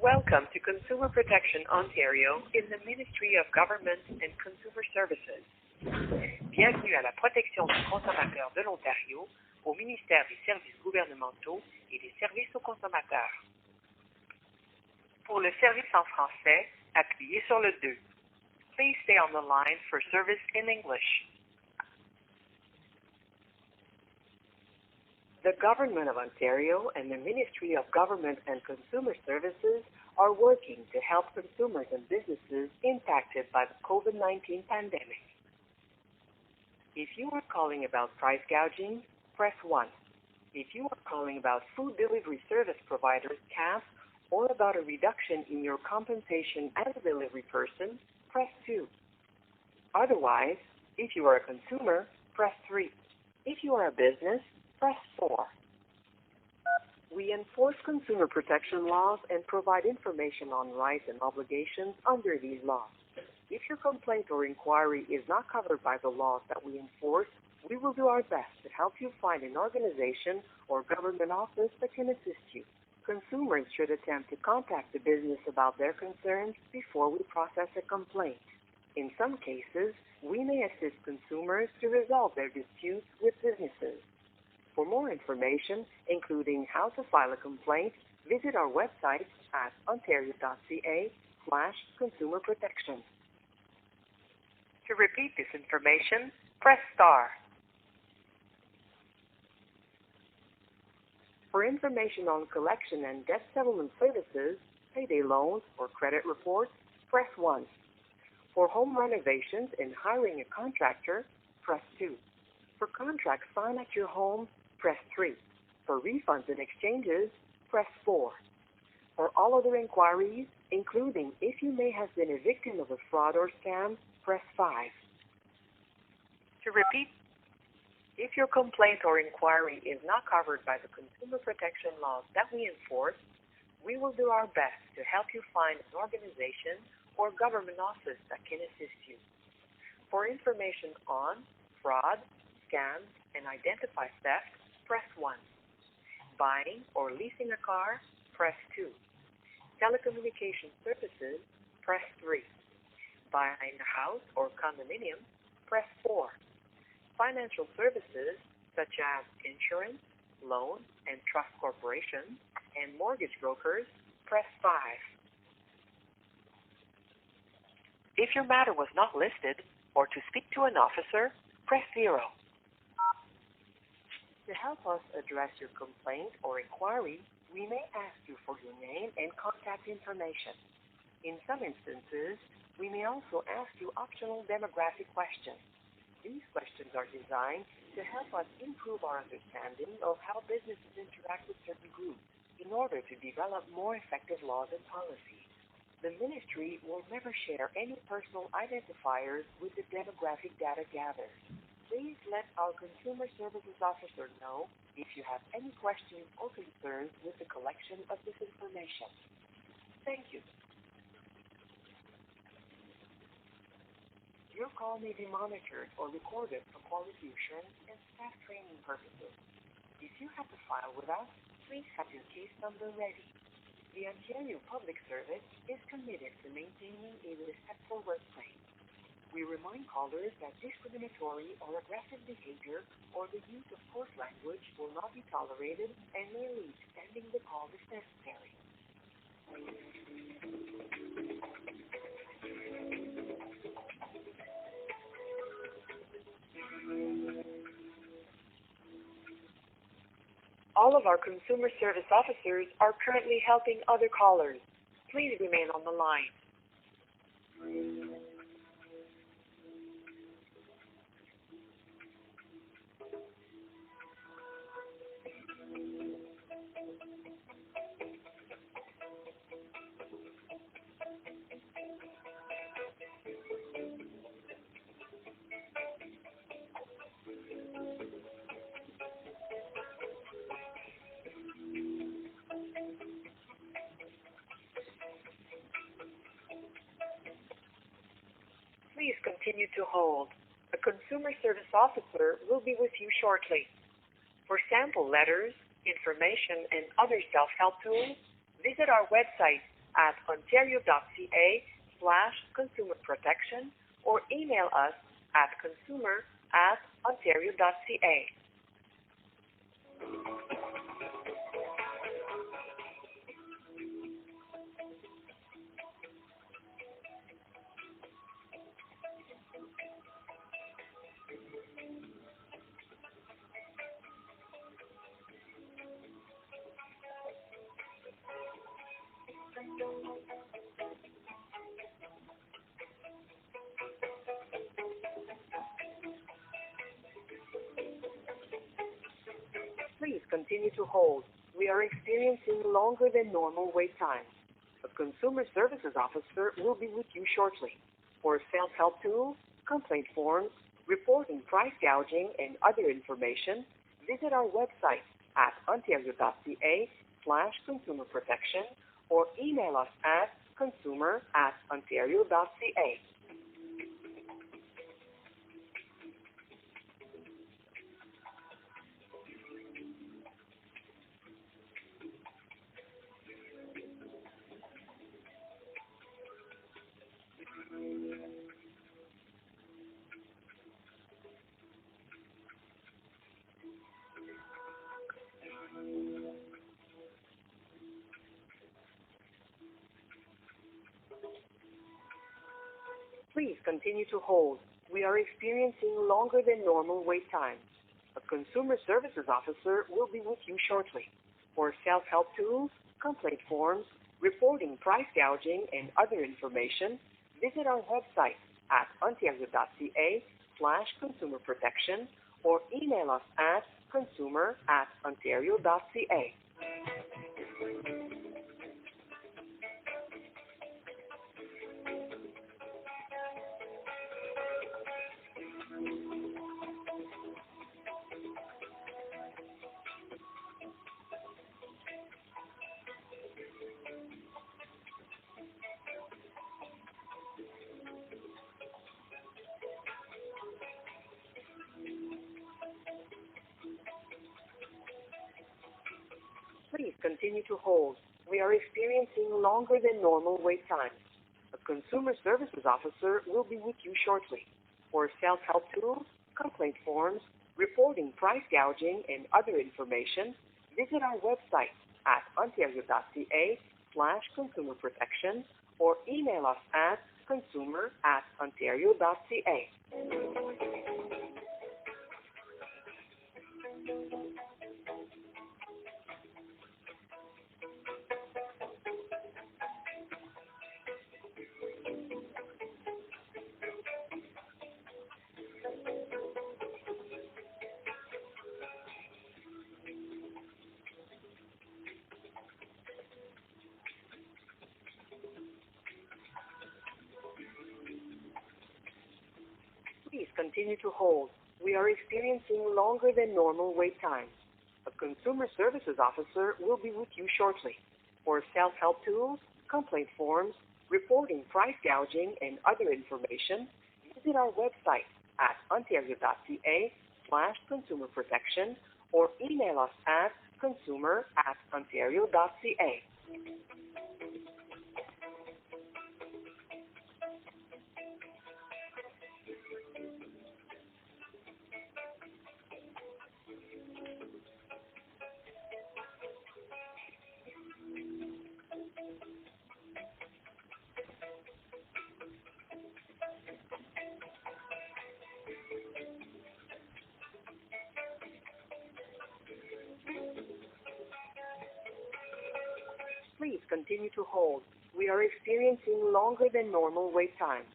Welcome to Consumer Protection Ontario in the Ministry of Government and Consumer Services. Bienvenue à la protection du consommateur de l'Ontario au ministère des Services gouvernementaux et des services aux consommateurs. Pour le service en français, appuyez sur le 2. Please stay on the line for service in English. The Government of Ontario and the Ministry of Government and Consumer Services are working to help consumers and businesses impacted by the COVID-19 pandemic. If you are calling about price gouging, press 1. If you are calling about food delivery service providers, CAS, or about a reduction in your compensation as a delivery person, press 2. Otherwise, if you are a consumer, press 3. If you are a business, press 4. We enforce consumer protection laws and provide information on rights and obligations under these laws. If your complaint or inquiry is not covered by the laws that we enforce, we will do our best to help you find an organization or government office that can assist you. Consumers should attempt to contact the business about their concerns before we process a complaint. In some cases, we may assist consumers to resolve their disputes with businesses. For more information, including how to file a complaint, visit our website at ontario.ca/consumer protection. To repeat this information, press star. For information on collection and debt settlement services, payday loans, or credit reports, press 1. For home renovations and hiring a contractor, press 2. For contracts signed at your home, press 3. For refunds and exchanges, press 4. For all other inquiries, including if you may have been a victim of a fraud or scam, press 5. To repeat, if your complaint or inquiry is not covered by the consumer protection laws that we enforce, we will do our best to help you find an organization or government office that can assist you. For information on fraud, scams, and identify theft, press 1. Buying or leasing a car, press 2. Telecommunication services, press 3. Buying a house or condominium, press 4. Financial services such as insurance, loan and trust corporations, and mortgage brokers, press 5. If your matter was not listed or to speak to an officer, press 0. To help us address your complaint or inquiry, we may ask you for your name and contact information. In some instances, we may also ask you optional demographic questions. These questions are designed to help us improve our understanding of how businesses interact with certain groups in order to develop more effective laws and policies. The Ministry will never share any personal identifiers with the demographic data gathered. Please let our Consumer Services Officer know if you have any questions or concerns with the collection of this information. Thank you. Your call may be monitored or recorded for quality assurance and staff training purposes. If you have to file with us, please have your case number ready. The Ontario Public Service is committed to maintaining a respectful workplace. We remind callers that discriminatory or aggressive behavior or the use of coarse language will not be tolerated and may lead to ending the call if necessary. All of our consumer service officers are currently helping other callers. Please remain on the line. Please continue to hold. A consumer service officer will be with you shortly. For sample letters, information, and other self-help tools, visit our website at ontario.ca/consumerprotection or email us at consumer@ontario.ca. Please continue to hold. We are experiencing longer than normal wait times. A consumer services officer will be with you shortly. For self-help tools, complaint forms, reporting price gouging, and other information, visit our website at ontario.ca/consumerprotection or email us at consumer@ontario.ca. Please continue to hold. We are experiencing longer than normal wait times. A consumer services officer will be with you shortly. For self-help tools, complaint forms, reporting price gouging, and other information, visit our website at ontario.ca/consumerprotection or email us at consumer@ontario.ca. Please continue to hold. We are experiencing longer than normal wait times. A consumer services officer will be with you shortly. For self-help tools, complaint forms, reporting price gouging, and other information, visit our website at ontario.ca/consumerprotection or email us at consumer@ontario.ca. Please continue to hold. We are experiencing longer than normal wait times. A consumer services officer will be with you shortly. For self-help tools, complaint forms, reporting price gouging, and other information, visit our website at ontario.ca/consumerprotection or email us at consumer@ontario.ca. Please continue to hold. We are experiencing longer than normal wait times.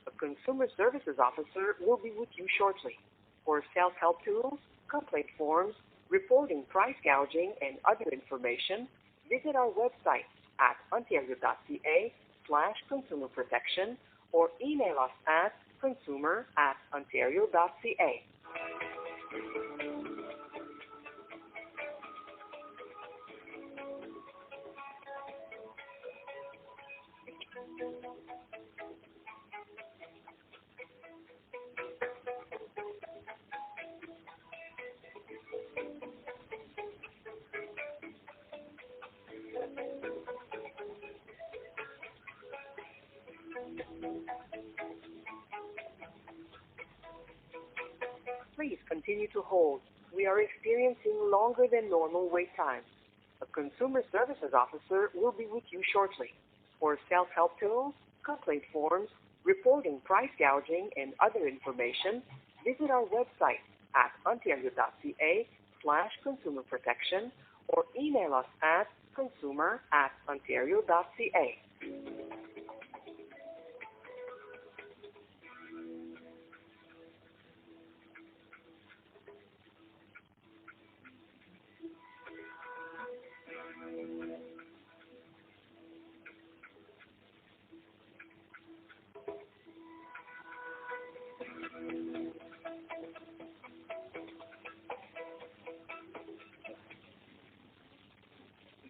A consumer services officer will be with you shortly. For self-help tools, complaint forms, reporting price gouging, and other information, visit our website at ontario.ca/consumerprotection or email us at consumer@ontario.ca. Please continue to hold. We are experiencing longer than normal wait times. A consumer services officer will be with you shortly. For self-help tools, complaint forms, reporting price gouging, and other information, visit our website at ontario.ca/consumer protection or email us at consumer@ontario.ca.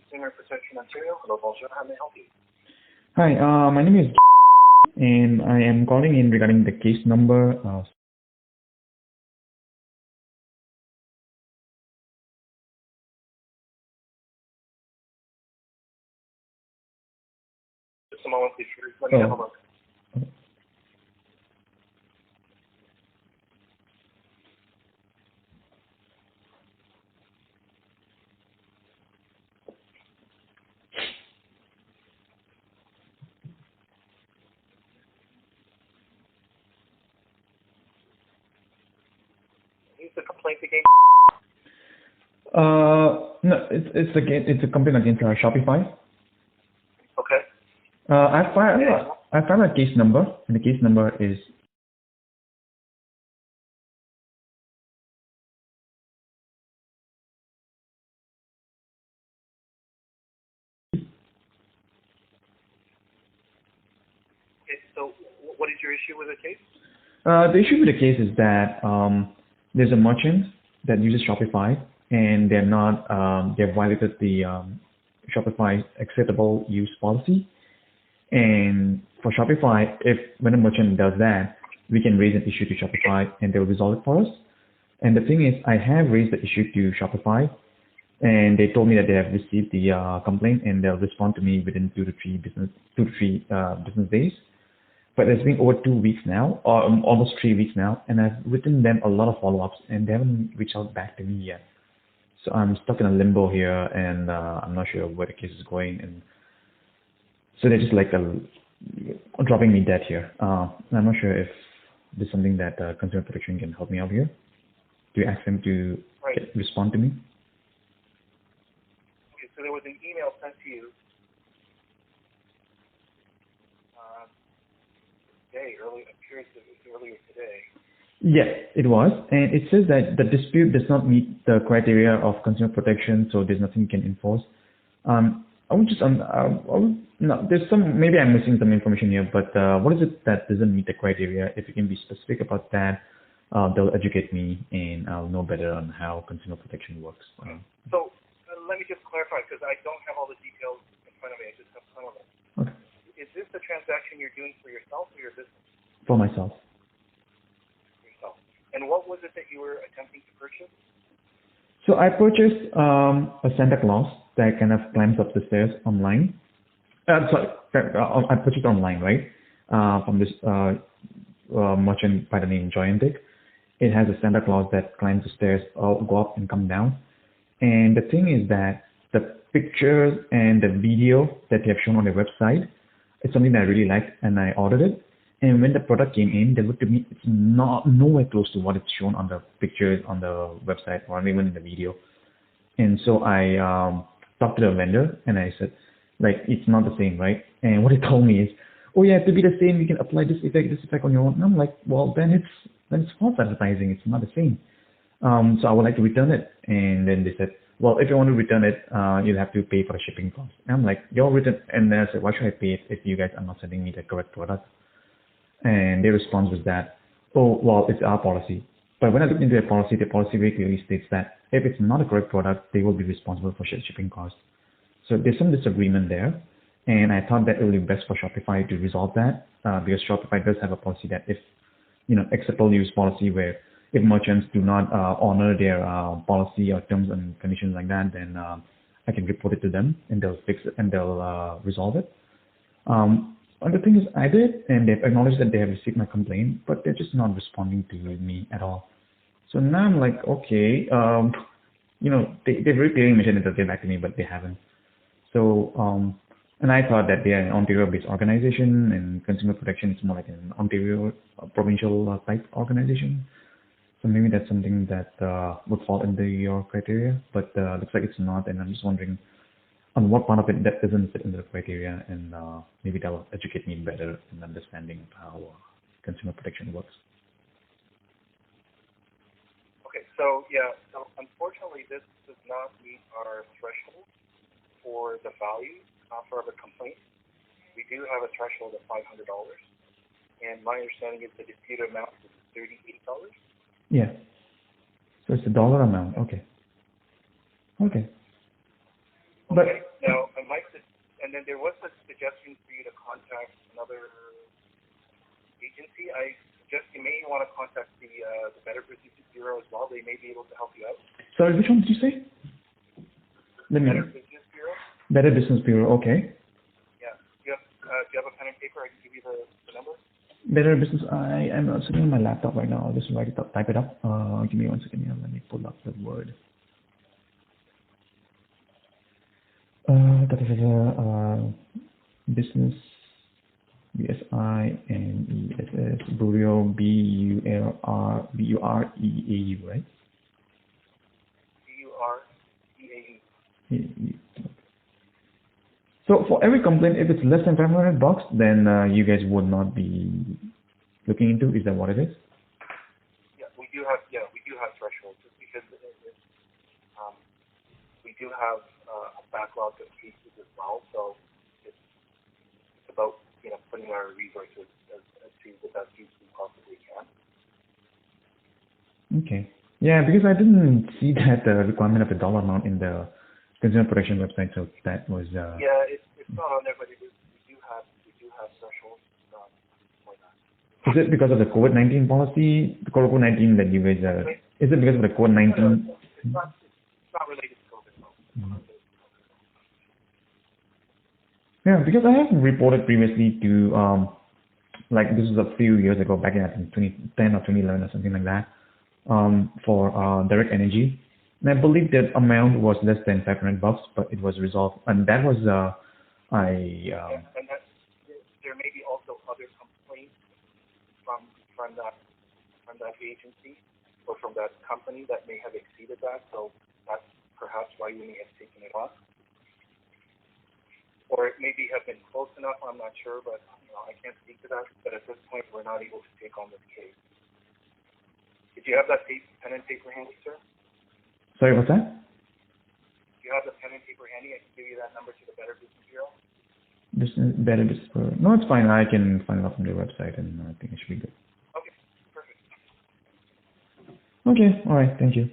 Consumer Protection Ontario. Hello, bonjour. How may I help you? Hi, my name is and I am calling in regarding the case number. Just a moment, please. Let me have a look. Is the complaint against? No, it's a complaint against Shopify. Okay. I found a case number, and the case number is Okay, so what is your issue with the case? the issue with the case is that there's a merchant that uses Shopify, and they're not they've violated the Shopify acceptable use policy. And for Shopify, when a merchant does that, we can raise an issue to Shopify and they'll resolve it for us. And the thing is, I have raised the issue to Shopify, and they told me that they have received the complaint and they'll respond to me within 2 to 3 business days. But it's been over 2 weeks now, or almost 3 weeks now, and I've written them a lot of follow-ups, and they haven't reached out back to me yet. So I'm stuck in a limbo here, and I'm not sure where the case is going. And so they're just like dropping me dead here. I'm not sure if there's something that Consumer Protection can help me out here. Do you ask them to respond to me? Okay, so there was an email sent to you earlier today. Yes, it was. And it says that the dispute does not meet the criteria of Consumer Protection, so there's nothing you can enforce. I would just, no, there's maybe I'm missing some information here, but what is it that doesn't meet the criteria? If you can be specific about that, they'll educate me and I'll know better on how Consumer Protection works. So let me just clarify, because I don't have all the details in front of me. I just have some of them. Okay. Is this a transaction you're doing for yourself or your business? For myself. Yourself. And what was it that you were attempting to purchase? So I purchased a Santa Claus that kind of climbs up the stairs online. I purchased online, right? From this merchant by the name Joyantic. It has a Santa Claus that climbs the stairs, go up and come down. And the thing is that the pictures and the video that they have shown on their website, it's something that I really liked, and I ordered it. And when the product came in, they looked at me, it's nowhere close to what it's shown on the pictures on the website or even in the video. And so I talked to the vendor and I said, like, it's not the same, right? And what he told me is, oh yeah, to be the same, you can apply this effect on your own. And I'm like, well, then it's false advertising. It's not the same. So I would like to return it. And then they said, well, if you want to return it, you'll have to pay for the shipping cost. And I'm like, you're return. And then I said, why should I pay it if you guys are not sending me the correct product? And their response was that, oh, well, it's our policy. But when I looked into their policy very clearly states that if it's not a correct product, they will be responsible for shipping costs. So there's some disagreement there. And I thought that it would be best for Shopify to resolve that because Shopify does have a policy that if, acceptable use policy where if merchants do not honor their policy or terms and conditions like that, then I can report it to them and they'll fix it and they'll resolve it. And the thing is, I did, and they've acknowledged that they have received my complaint, but they're just not responding to me at all. So now I'm like, okay, they've very clearly mentioned that they'll get back to me, but they haven't. So, and I thought that they're an Ontario-based organization, and consumer protection is more like an Ontario provincial type organization. So maybe that's something that would fall under your criteria, but looks like it's not, and I'm just wondering on what part of it that doesn't fit into the criteria, and maybe that will educate me better in understanding of how consumer protection works. Okay, so yeah, so unfortunately this does not meet our threshold for the value for the complaint. We do have a threshold of $500, and my understanding is the disputed amount is $38. Yeah. So it's a dollar amount. Okay. Okay. But okay. Now, and then there was a suggestion for you to contact another agency. I suggest you may want to contact the Better Business Bureau as well. They may be able to help you out. sorry, which one did you say? Better Business Bureau. Better Business Bureau. Okay. Yeah. Do you have a pen and paper? I can give you the number. Better Business. I am sitting on my laptop right now. I'll just write it up, type it up. Give me 1 second here. Let me pull up the word. Business, BSINESS, Bureau, BUREAU, right? BUREAU. So for every complaint, if it's less than $500, then you guys would not be looking into. Is that what it is? Yeah, we do have thresholds just because we do have a backlog of cases as well. So it's about putting our resources as to the best use we possibly can. Okay. Yeah, because I didn't see that requirement of the dollar amount in the consumer protection website, so that was. Yeah, it's not on there, but we do have thresholds for that. Is it because of the COVID-19 policy, the COVID-19 that you guys is it because of the COVID-19? It's not related to COVID. No. Yeah, because I have reported previously to, like this was a few years ago, back in I think 2010 or 2011 or something like that, for Direct Energy. And I believe that amount was less than $500, but it was resolved. And that was, And that, there may be also other complaints from that agency or from that company that may have exceeded that. So that's perhaps why you may have taken it off. Or it maybe have been close enough, I'm not sure, but I can't speak to that. But at this point, we're not able to take on this case. Did you have that pen and paper handy, sir? Sorry, what's that? Do you have the pen and paper handy? I can give you that number to the Better Business Bureau. Better Business Bureau. No, it's fine. I can find it out from their website, and I think it should be good. Okay, perfect. Okay, all right. Thank you.